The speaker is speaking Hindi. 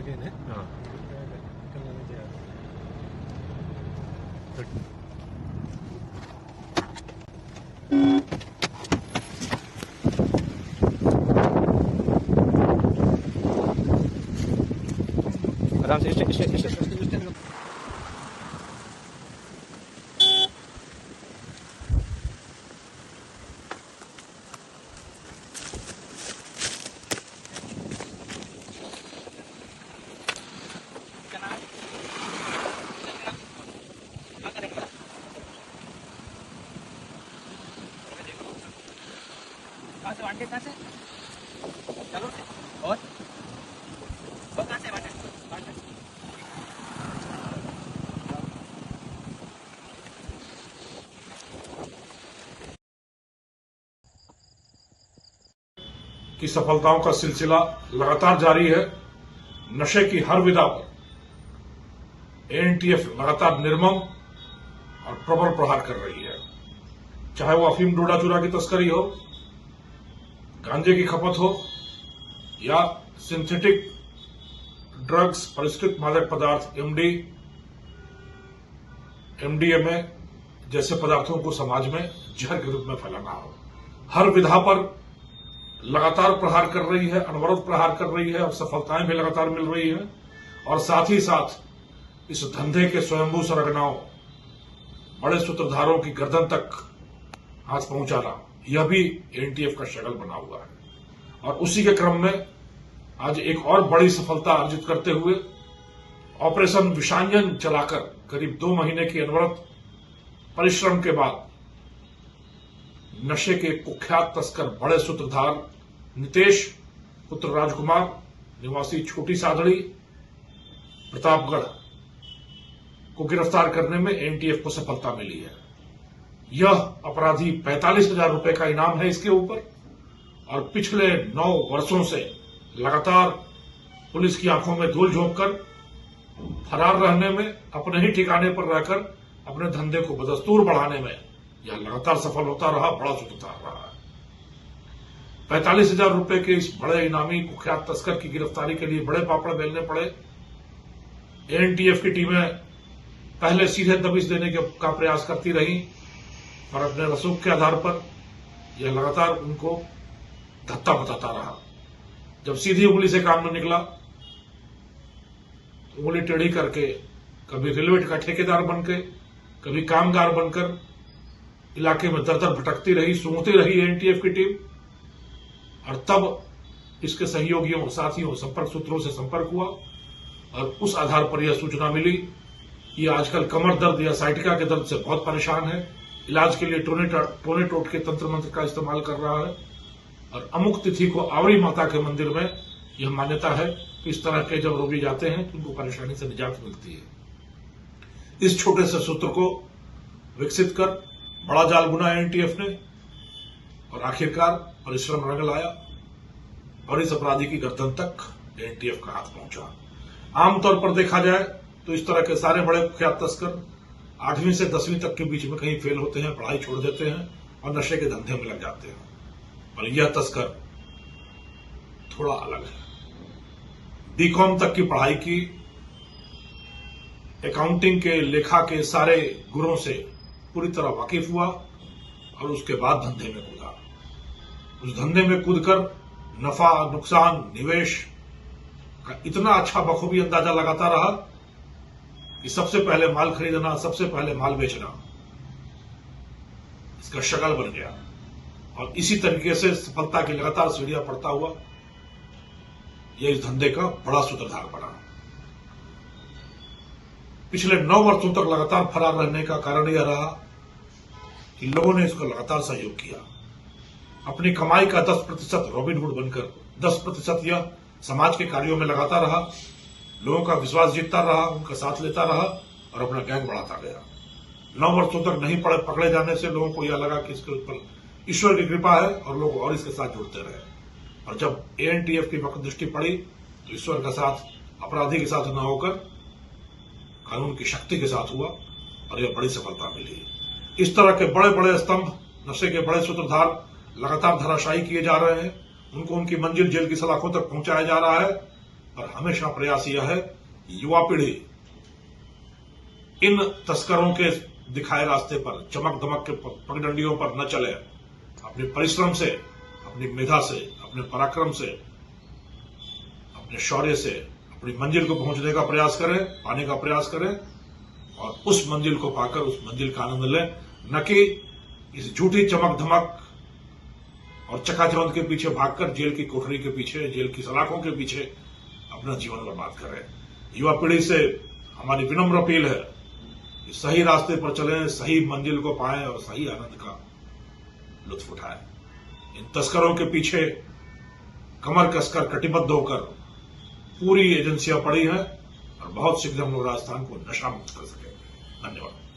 ट्रेन है। हाँ। निकलने में तैयार है। आराम से कहाँ से चलो और कहाँ से की सफलताओं का सिलसिला लगातार जारी है। नशे की हर विधा पर एएनटीएफ लगातार निर्मम और प्रबल प्रहार कर रही है। चाहे वो अफीम डोडा चूरा की तस्करी हो, गांजे की खपत हो या सिंथेटिक ड्रग्स, परिष्कृत मादक पदार्थ एमडीएमए जैसे पदार्थों को समाज में जहर के रूप में फैलाना हो, हर विधा पर लगातार प्रहार कर रही है, अनवरत प्रहार कर रही है और सफलताएं भी लगातार मिल रही हैं। और साथ ही साथ इस धंधे के स्वयंभू सरगनाओं, बड़े सूत्रधारों की गर्दन तक हाथ पहुंचाना, यह भी एएनटीएफ का शगल बना हुआ है। और उसी के क्रम में आज एक और बड़ी सफलता अर्जित करते हुए ऑपरेशन विषांजन चलाकर करीब 2 महीने की अनवरत परिश्रम के बाद नशे के कुख्यात तस्कर बड़े सूत्रधार नितेश पुत्र राजकुमार निवासी छोटी सादड़ी प्रतापगढ़ को गिरफ्तार करने में एएनटीएफ को सफलता मिली है। यह अपराधी 45,000 रुपए का इनाम है इसके ऊपर और पिछले 9 वर्षों से लगातार पुलिस की आंखों में धूल झोंककर फरार रहने में, अपने ही ठिकाने पर रहकर अपने धंधे को बदस्तूर बढ़ाने में यह लगातार सफल होता रहा, बड़ा सूत्रधार रहा है। 45,000 रुपए के इस बड़े इनामी कुख्यात तस्कर की गिरफ्तारी के लिए बड़े पापड़ बेलने पड़े। एएनटीएफ की टीमें पहले सीधे दबिश देने का प्रयास करती रही और अपने रसूख के आधार पर यह लगातार उनको धत्ता बताता रहा। जब सीधी उंगली से काम न निकला, उंगली टेढ़ी करके कभी रेलवे का ठेकेदार बनकर, कभी कामगार बनकर इलाके में दर दर भटकती रही, सूंघती रही एएनटीएफ की टीम। और तब इसके सहयोगियों, साथियों, संपर्क सूत्रों से संपर्क हुआ और उस आधार पर यह सूचना मिली कि आजकल कमर दर्द या साइटिका के दर्द से बहुत परेशान है, इलाज के लिए टोने टोट के तंत्र मंत्र का इस्तेमाल कर रहा है और अमुक तिथि को आवरी माता के मंदिर में यह मान्यता है कि इस तरह के जब रोगी जाते हैं तो उनको परेशानी से निजात मिलती है। इस छोटे से सूत्र को विकसित कर बड़ा जाल बुना एएनटीएफ ने और आखिरकार परिश्रम रंग लाया और इस अपराधी की गर्दन तक एएनटीएफ का हाथ पहुंचा। आमतौर पर देखा जाए तो इस तरह के सारे बड़े कुख्यात तस्कर 8वीं से 10वीं तक के बीच में कहीं फेल होते हैं, पढ़ाई छोड़ देते हैं और नशे के धंधे में लग जाते हैं। और यह तस्कर थोड़ा अलग है। बीकॉम तक की पढ़ाई की, अकाउंटिंग के, लेखा के सारे गुणों से पूरी तरह वाकिफ हुआ और उसके बाद धंधे में कूदा। उस धंधे में कूदकर नफा, नुकसान, निवेश का इतना अच्छा बखूबी अंदाजा लगाता रहा कि सबसे पहले माल खरीदना, सबसे पहले माल बेचना इसका शगल बन गया और इसी तरीके से सफलता की लगातार सीढ़ियां पड़ता हुआ यह इस धंधे का बड़ा सूत्रधार बना। पिछले 9 वर्षों तक लगातार फरार रहने का कारण यह रहा कि लोगों ने इसको लगातार सहयोग किया। अपनी कमाई का 10% रॉबिनहुड बनकर 10% यह समाज के कार्यों में लगाता रहा, लोगों का विश्वास जीतता रहा, उनका साथ लेता रहा और अपना गैंग बढ़ाता गया। 9 वर्षों तक नहीं पकड़े जाने से लोगों को यह लगा कि इसके ऊपर ईश्वर की कृपा है और लोग और इसके साथ जुड़ते रहे। और जब एएनटीएफ की वक्त दृष्टि पड़ी तो ईश्वर का साथ अपराधी के साथ न होकर कानून की शक्ति के साथ हुआ और यह बड़ी सफलता मिली। इस तरह के बड़े बड़े स्तंभ, नशे के बड़े सूत्रधार लगातार धराशायी किए जा रहे हैं, उनको उनकी मंजिल जेल की सलाखों तक पहुंचाया जा रहा है पर हमेशा प्रयास यह है कि युवा पीढ़ी इन तस्करों के दिखाए रास्ते पर, चमक धमक के पगडंडियों पर न चले, अपने परिश्रम से, अपनी मेधा से, अपने पराक्रम से, अपने शौर्य से अपनी मंजिल को पहुंचने का प्रयास करें, पाने का प्रयास करें और उस मंजिल को पाकर उस मंजिल का आनंद लें, न कि इस झूठी चमक धमक और चकाचौंध के पीछे भागकर जेल की कोठरी के पीछे, जेल की सलाखों के पीछे अपना जीवन बर्बाद करें। युवा पीढ़ी से हमारी विनम्र अपील है कि सही रास्ते पर चलें, सही मंजिल को पाएं और सही आनंद का लुत्फ उठाएं। इन तस्करों के पीछे कमर कसकर कटिबद्ध होकर पूरी एजेंसियां पड़ी हैं और बहुत शीघ्र हम लोग राजस्थान को नशा मुक्त कर सकेंगे। धन्यवाद।